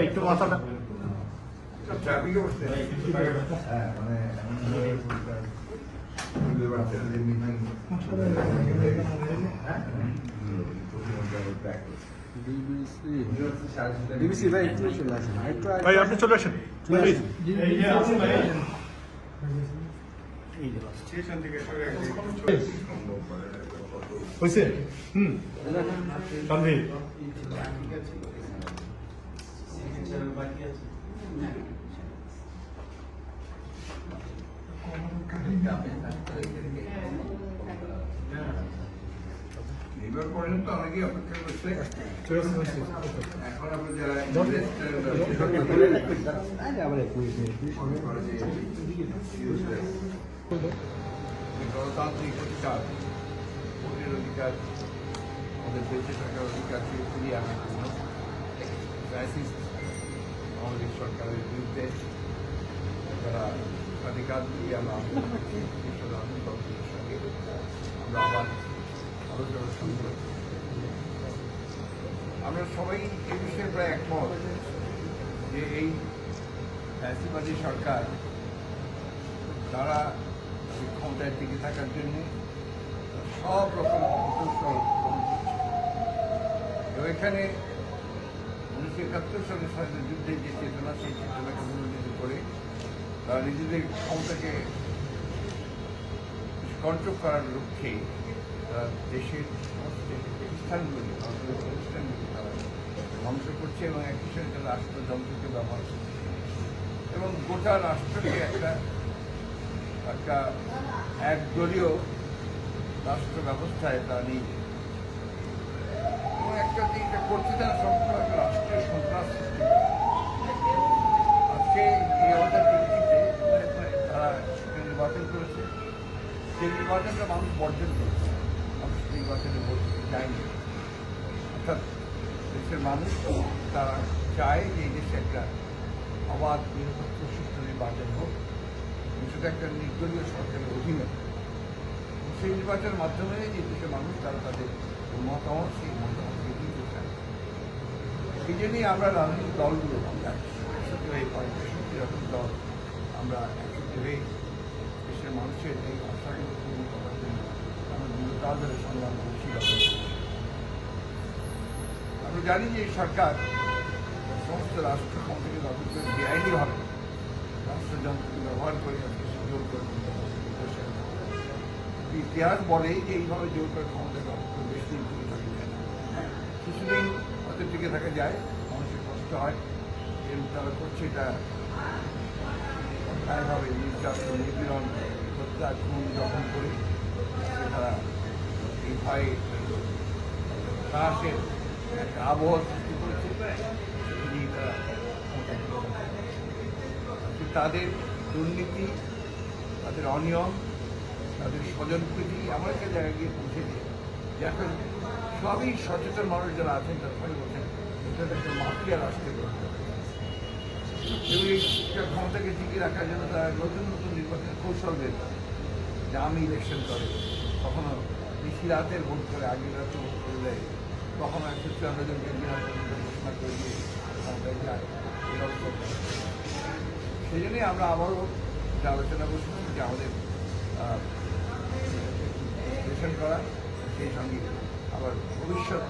একটু মাথাটা ডিবিসি ভাই একটু চলে আসেন, ভাই আপনি চলে আসেন হয়েছে। তানভীর নির্ভর পর্যন্ত অনেকেই অপেক্ষা করছে। এখন আমরা যারা গণতান্ত্রিক অধিকার, ভোটের অধিকার, আমাদের বেঁচে থাকার অধিকারকে ফিরিয়ে আনার জন্য ক্রাইসিস আমাদের সরকারের বিরুদ্ধে যারা অধিকার দিয়ে আমরা সঙ্গে আমরা আবার আলোচনা শুরু করি। আমরা সবাই এই বিষয়ে প্রায় একমত যে এই ফ্যাসিবাদী সরকার তারা ক্ষমতায় টিকে থাকার জন্য সব রকম কৌশল এবং এখানে 1971 সালে স্বাধীনতা যুদ্ধের যে চেতনা, সেই চেতনাকে মনোনীত করে তারা নিজেদের ক্ষমতাকে কন্ট্রোল করার লক্ষ্যে তারা দেশের সমস্ত প্রতিষ্ঠানগুলি তারা ধ্বংস করছে এবং একই সঙ্গে তারা রাষ্ট্রযন্ত্রকে ব্যবহার করছে এবং গোটা রাষ্ট্রকে একটা একদলীয় রাষ্ট্র ব্যবস্থায় তারা নিয়ে এবং একটা দিকটা করছে তারা সম্পূর্ণ একটা রাষ্ট্রীয় সন্ত্রাস সৃষ্টি করে। আজকে এই অবস্থার পরিপ্রেক্ষিতে তারা নির্বাচন করেছে, সেই নির্বাচনটা মানুষ বর্জন করেছে, মানুষ নির্বাচনে ভোট দিতে চায়নি। অর্থাৎ দেশের মানুষ তারা চায় যে এই দেশে একটা অবাধ নিরপেক্ষ সুষ্ঠু নির্বাচন হোক, সেটা একটা নির্দলীয় সরকারের অধীনে। সেই নির্বাচনের মাধ্যমে যে দেশের মানুষ তারা তাদের মতামত, সেই মতামতকে দিতে চায়। এই জন্যই আমরা রাজনৈতিক দলগুলো আমরা একসাথে হয়ে 65টি রাজনৈতিক দল আমরা একসাথে হয়ে দেশের মানুষের এই আশাগুলো পূরণ করার জন্য আমরা দীর্ঘকাল সংগ্রাম করছি। আমরা জানি যে এই সরকার সমস্ত রাষ্ট্র ক্ষমতাকে দখল করে বেআইনিভাবে রাষ্ট্রযন্ত্রকে ব্যবহার করে জোর করে ইতিহাস বলে যে এইভাবে জোর করে ক্ষমতা দখল করে বেশি দিন টিকে থাকা যায় না। কিছুদিন হয়তো টিকে থাকা যায়, মানুষের কষ্ট হয়, এর তারা করছে এটা অন্যায়ভাবে নির্যাতন, নিপীড়ন, হত্যা, খুন দখল করে তারা এই ভয়ে সাহসের একটা আবহাওয়া সৃষ্টি করেছে। তারা তাদের দুর্নীতি, তাদের অনিয়ম, তাদের স্বজনপ্রীতি এমন একটা জায়গায় গিয়ে পৌঁছে দিয়ে যে এখন সবই সচেতন মানুষ যারা আছেন তারা সবাই বলছেন এটা একটা মাফিয়া রাষ্ট্রে গ্রহণ করে এবং এই ক্ষমতাকে টিকিয়ে রাখার জন্য তারা নতুন নতুন নির্বাচনের কৌশল বের করে, যে আমি ইলেকশন করে, কখনো বেশি রাতের ভোট করে, আগের রাতে ভোট করে দেয়, কখনো 154 জনকে ঘোষণা করে দিয়ে ক্ষমতায় যায়। সেই জন্যই আমরা আবারও যে আলোচনা করছিলাম যে আমাদের বিশ্লেষণ করা, সেই সঙ্গে আবার ভবিষ্যৎ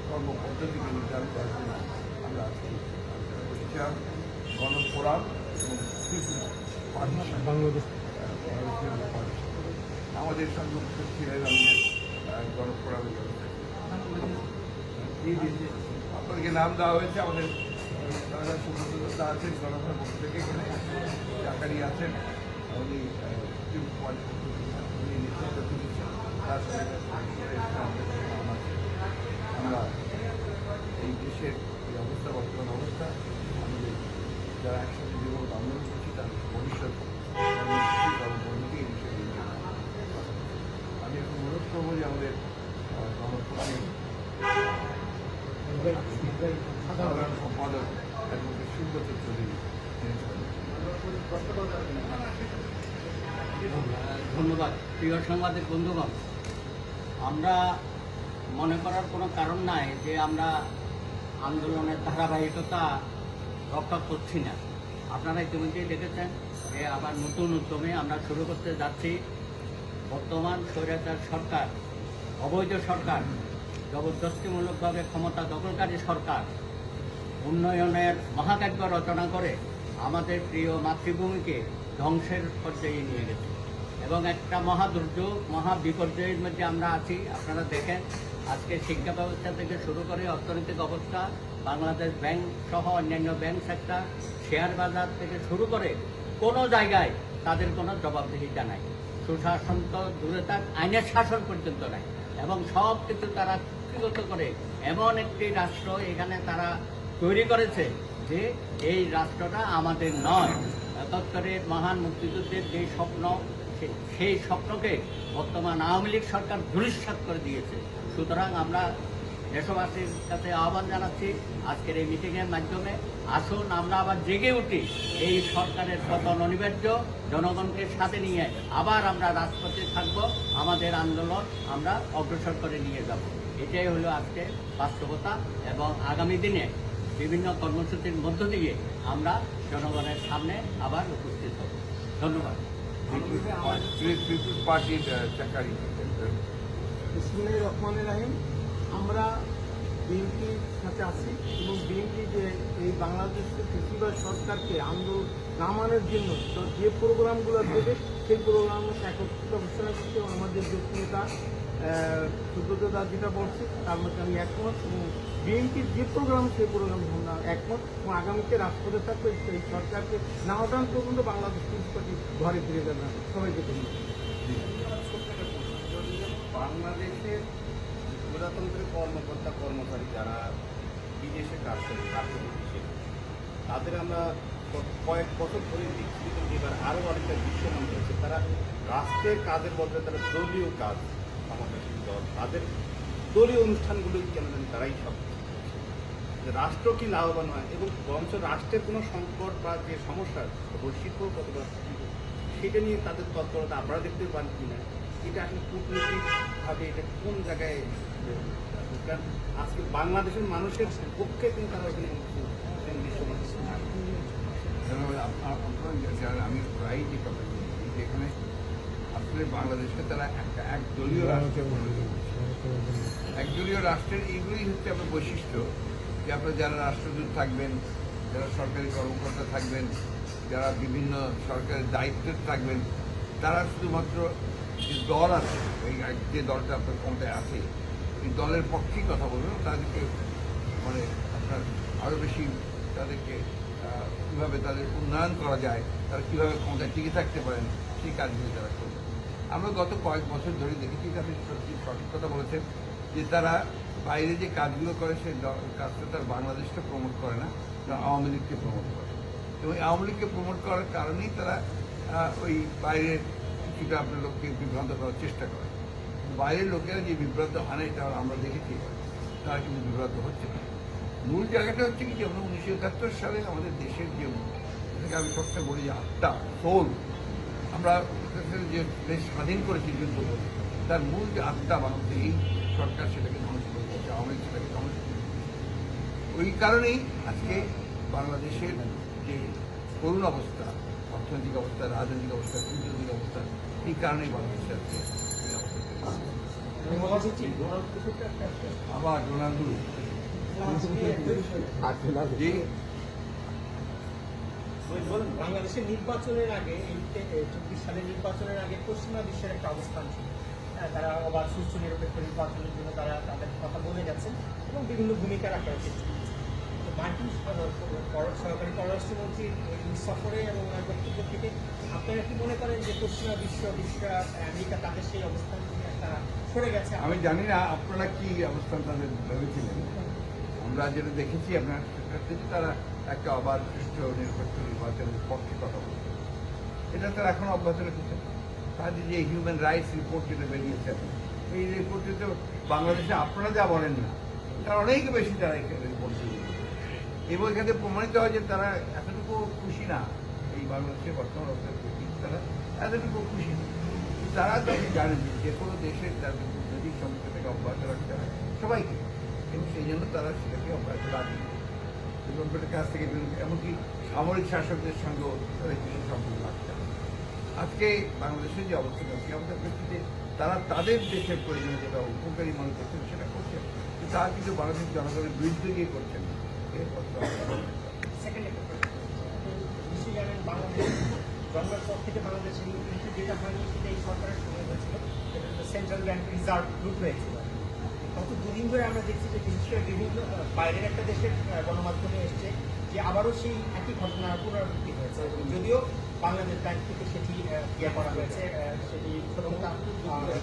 কর্মপদ্ধতিকে নির্ধারণ করার জন্য আমরা আজকে আলোচনা করছিলাম। গণফোরাম এবং বাংলাদেশ আমাদের সঙ্গে উপস্থিত ছিলেন আমাদের গণফোরামের আপনাদেরকে নাম দেওয়া হয়েছে। আমাদের সুব্রতদত্তা আছেন গণফোরাম পক্ষ থেকে, এখানে চাকারি আছেন, উনি উনি নেতৃত্ব দিচ্ছেন, তার সঙ্গে আমরা এই দেশের এই অবস্থা, বর্তমান অবস্থা, আমাদের যারা একসাথে জীবন আন্দোলন করছি তার ভবিষ্যৎ কর্মপদ্ধতি এই বিষয়ে আমি এখন অনুরোধ করবো যে আমাদের গণফোরামের সাধারণ সম্পাদক সুব্রত চৌধুরী। ধন্যবাদ। প্রিয় সংবাদের বন্ধুগণ, আমরা মনে করার কোনো কারণ নাই যে আমরা আন্দোলনের ধারাবাহিকতা রক্ষা করছি না। আপনারা ইতিমধ্যেই দেখেছেন যে আবার নতুন উদ্যমে আমরা শুরু করতে যাচ্ছি। বর্তমান স্বৈরাচার সরকার, অবৈধ সরকার, জবরদস্তিমূলকভাবে ক্ষমতা দখলকারী সরকার উন্নয়নের মহাকাব্য রচনা করে আমাদের প্রিয় মাতৃভূমিকে ধ্বংসের পর্যায়ে নিয়ে গেছে এবং একটা মহাদুর্যোগ, মহাবিপর্যয়ের মধ্যে আমরা আছি। আপনারা দেখেন আজকে শিক্ষা ব্যবস্থা থেকে শুরু করে অর্থনৈতিক অবস্থা, বাংলাদেশ ব্যাংক সহ অন্যান্য ব্যাংক সেক্টর, শেয়ার বাজার থেকে শুরু করে কোনো জায়গায় তাদের কোনো জবাবদিহিতা নাই। সুশাসন তো দূরে থাক, আইনের শাসন পর্যন্ত নাই এবং সব কিছু তারা কুক্ষিগত করে এমন একটি রাষ্ট্র এখানে তারা তৈরি করেছে যে এই রাষ্ট্রটা আমাদের নয়। একাত্তরের মহান মুক্তিযুদ্ধের যে স্বপ্ন, সেই স্বপ্নকে বর্তমান আওয়ামী লীগ সরকার ধূলিসাৎ করে দিয়েছে। সুতরাং আমরা দেশবাসীর কাছে আহ্বান জানাচ্ছি আজকের এই মিটিংয়ের মাধ্যমে, আসুন আমরা আবার জেগে উঠি। এই সরকারের পতন অনিবার্য, জনগণকে সাথে নিয়ে আবার আমরা রাজপথে থাকব, আমাদের আন্দোলন আমরা অগ্রসর করে নিয়ে যাব। এটাই হলো আজকে বাস্তবতা এবং আগামী দিনে বিভিন্ন কর্মসূচির মধ্য দিয়ে আমরা জনগণের সামনে আবার উপস্থিত হব। ধন্যবাদ। পিপুলস পার্টির চাকারি বিসমিল্লাহির রহমানির রহিম। আমরা বিএনপির সাথে আছি এবং বিএনপি যে এই বাংলাদেশের কৃষিবাদ সরকারকে আন্দোলন নামানোর জন্য তো যে প্রোগ্রামগুলো দেবে সেই প্রোগ্রাম একত্রিত ঘোষণা করতে আমাদের নেতা সুব্রত যেটা বলছে তার মধ্যে আমি একমত। বিএনপির যে প্রোগ্রাম সেই প্রোগ্রাম আমরা একমত এবং আগামীতে রাজপথে থাকবে সেই সরকারকে না হটান পর্যন্ত বাংলাদেশ কৃষি পার্টি ঘরে ফিরে যাবে না। সবাইকে ধন্যবাদ। বাংলাদেশের প্রজাতন্ত্রের কর্মকর্তা কর্মচারী যারা বিদেশে কাজ করে, তাদের আমরা কয়েক বছর ধরে দেখছি, কিন্তু এবার আরও অনেকটা দৃশ্যমান হয়েছে। তারা রাষ্ট্রের কাজের বদলে তারা দলীয় কাজ, সমাবেশী দল, তাদের দলীয় অনুষ্ঠানগুলো কেন জানি তারাই সব রাষ্ট্র কি লাভবান হয় এবং বরঞ্চ রাষ্ট্রের কোনো সংকট বা যে সমস্যা বৈশ্বিক কতটা সেটা নিয়ে তাদের তৎপরতা আপনারা দেখতে পান কি না, এটা আসলে কূটনৈতিকভাবে এটা কোন জায়গায়, কারণ আজকে বাংলাদেশের মানুষের পক্ষে কিন্তু তারা ওখানে আপনারা আমি প্রায় যে কথা বলছি যেখানে আসলে বাংলাদেশকে তারা একটা একদলীয় রাষ্ট্রের এইগুলোই হচ্ছে আপনার বৈশিষ্ট্য, যে আপনার যারা রাষ্ট্রদূত থাকবেন, যারা সরকারি কর্মকর্তা থাকবেন, যারা বিভিন্ন সরকারের দায়িত্বে থাকবেন, তারা শুধুমাত্র যে দল আছে, এই যে দলটা আপনার ক্ষমতায় আছে এই দলের পক্ষেই কথা বলবেন, তাদেরকে মানে আপনার আরও বেশি তাদেরকে কীভাবে তাদের উন্নয়ন করা যায়, তারা কীভাবে ক্ষমতায় টিকে থাকতে পারেন সেই কাজগুলো তারা করবেন। আমরা গত কয়েক বছর ধরে দেখেছি, আপনি সঠিক কথা বলেছেন যে তারা বাইরে যে কাজগুলো করে সেই কাজটা তার বাংলাদেশকে প্রমোট করে না, তারা আওয়ামী লীগকে প্রমোট করে এবং আওয়ামী লীগকে প্রমোট করার কারণেই তারা ওই বাইরের কিছুটা আপনার লোককে বিভ্রান্ত করার চেষ্টা করে। বাইরের লোকেরা যে বিভ্রান্ত হয় না এটা আমরা দেখেছি, তারা কিন্তু বিভ্রান্ত হচ্ছে না। মূল জায়গাটা হচ্ছে কি, যেমন 1971 সালে আমাদের দেশের যে এটাকে আমি সবসময় বলি যে আত্মা, সোল, আমরা যে দেশ স্বাধীন করেছি যুদ্ধ করে, তার মূল যে আত্মা বানাতে এই সরকার সেটাকে ধ্বংস করে দিয়েছে, আওয়ামী লীগ সেটাকে ধ্বংস করে দিয়েছে। ওই কারণেই আজকে বাংলাদেশের যে করুণ অবস্থা, অর্থনৈতিক অবস্থা, রাজনৈতিক অবস্থা, কূটনৈতিক অবস্থা, এই কারণেই বাংলাদেশে আজকে আবার ডোনাল্ড বাংলাদেশের নির্বাচনের আগে, এই 24 সালের নির্বাচনের আগে পশ্চিমা বিশ্বের একটা অবস্থান ছিল। তারা আবার সুষ্ঠু নিরপেক্ষ নির্বাচনের জন্য তারা তাদের কথা বলে যাচ্ছেন এবং বিভিন্ন ভূমিকা রাখার চেষ্টা করছেন। তো মার্কিন সরকারি পররাষ্ট্রমন্ত্রীর এই সফরে এবং ওনার বক্তব্য থেকে আপনারা কি মনে করেন যে পশ্চিমা বিশ্ব আমেরিকা তাদের সেই অবস্থান থেকে একটা সরে গেছে? আমি জানি না আপনারা কি অবস্থান তাদের ভেবেছিলেন। আমরা যেটা দেখেছি আপনার থেকে তারা একটা আবার সুষ্ঠু নিরপেক্ষ নির্বাচনের পক্ষে কথা বলছে, এটা তারা এখন অব্যাহত রেখেছে। তাদের যে হিউম্যান রাইটস রিপোর্ট যেটা বেরিয়েছে, এই রিপোর্টে তো বাংলাদেশে আপনারা যা বলেন না, তার অনেক বেশি তারা এখানে রিপোর্ট দিয়ে এবং এখানে প্রমাণিত হয় যে তারা এতটুকু খুশি না এই বাংলাদেশের বর্তমান অবস্থার প্রতি, তারা এতটুকু খুশি না। তারা যদি জানেন যে কোনো দেশের তাদের কূটনৈতিক সম্পর্কটাকে অব্যাহত রাখতে হয় সবাইকে, এবং সেই জন্য তারা সেটাকে অব্যাহত রাখে। সম্পর্কের কাছ থেকে এমনকি সামরিক শাসকদের সঙ্গেও তাদের কিছু সম্পর্ক রাখতে হয়। আজকে বাংলাদেশের যে অবস্থা আছে আমাদের প্রেক্ষিতে তারা তাদের দেশের প্রয়োজনে যেটা উপকারী মনে করছেন সেটা করছেন, কিন্তু তারা কিন্তু বাংলাদেশের জনগণের বিরুদ্ধে গিয়ে করছেন। সেকেন্ড একটা প্রশ্ন। নিশ্চয়ই জানেন বাংলাদেশ জন্মের পর থেকে বাংলাদেশের কিন্তু যেটা হয়নি সেটা এই সরকারের সময় হয়েছিল, সেটা হচ্ছে সেন্ট্রাল ব্যাংক রিজার্ভ লুট হয়েছিল। গত দুদিন ধরে আমরা দেখছি যে বিশেষ করে বিভিন্ন বাইরের একটা দেশের গণমাধ্যমে এসছে যে আবারও সেই একই ঘটনার পুনরাবৃত্তি হয়েছে, যদিও বাংলাদেশ ব্যাংক থেকে সেটি ইয়ে করা হয়েছে, সেটি সত্যতা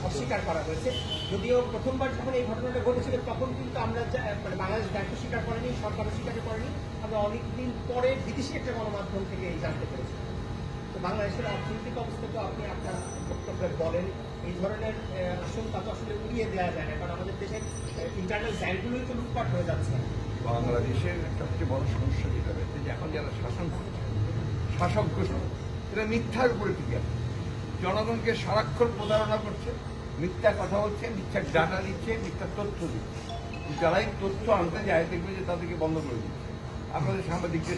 অস্বীকার করা হয়েছে। যদিও প্রথমবার যখন এই ঘটনাটা ঘটেছিল তখন কিন্তু আমরা মানে বাংলাদেশ ব্যাংকও স্বীকার করেনি, সরকারও স্বীকার করেনি, আমরা অনেকদিন পরে বিদেশি একটা গণমাধ্যম থেকে এই জানতে পেরেছি। তো বাংলাদেশের অর্থনৈতিক অবস্থা তো আপনি আপনার বক্তব্যে বলেন, এই ধরনের আশঙ্কা তো আসলে উড়িয়ে দেওয়া যায় না, কারণ আমাদের দেশের ইন্টারনাল ব্যাংকগুলোই তো লুটপাট হয়ে যাচ্ছে। বাংলাদেশের সবচেয়ে বড় সমস্যা যেটা রয়েছে যে এখন যারা শাসন করছে শাসক গোষ্ঠী এরা মিথ্যার উপরে টিকে আছে, জনগণকে সারাক্ষণ প্রতারণা করছে, মিথ্যা কথা বলছে, মিথ্যা ডাটা দিচ্ছে, মিথ্যা তথ্য দিচ্ছে। যারাই তথ্য আনতে যায় দেখবে যে তাদেরকে বন্ধ করে দিচ্ছে। আপনাদের সাংবাদিকদের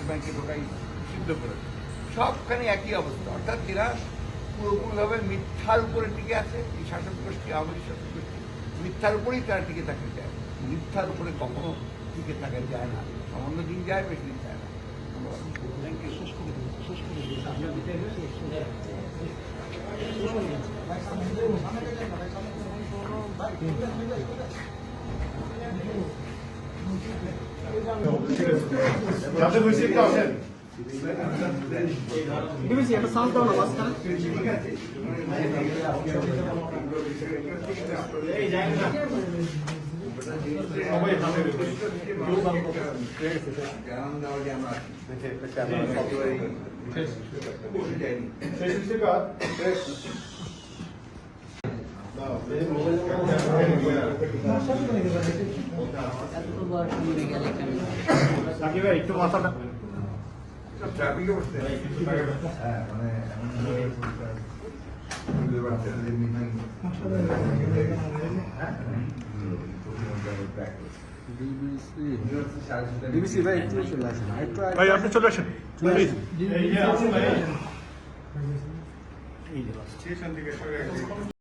ব্যাংকে ঢোকাই সিদ্ধ করেছে, সবখানে একই অবস্থা। অর্থাৎ এরা পুরোপুরিভাবে মিথ্যার উপরে টিকে আছে। এই শাসক গোষ্ঠী আওয়ামী শাসক গোষ্ঠী মিথ্যার উপরেই তারা টিকে থাকতে চায়, মিথ্যার উপরে কখনো টিকে থাকা যায় না, সামান্য দিন যায়, বেশি দিন যায় না। Thank you. যাতে হয়েছে একটু আসেন। সবাই হাতে জানান দেওয়া যে আমরা সাকিব ভাই একটু মাথাটা ট্রাফিকে বসতে হ্যাঁ মানে ডিবিসি ভাই একটু চলে আসেন, ভাই আপনি চলে আসেন প্লিজ। এই যে স্টেশন থেকে সরে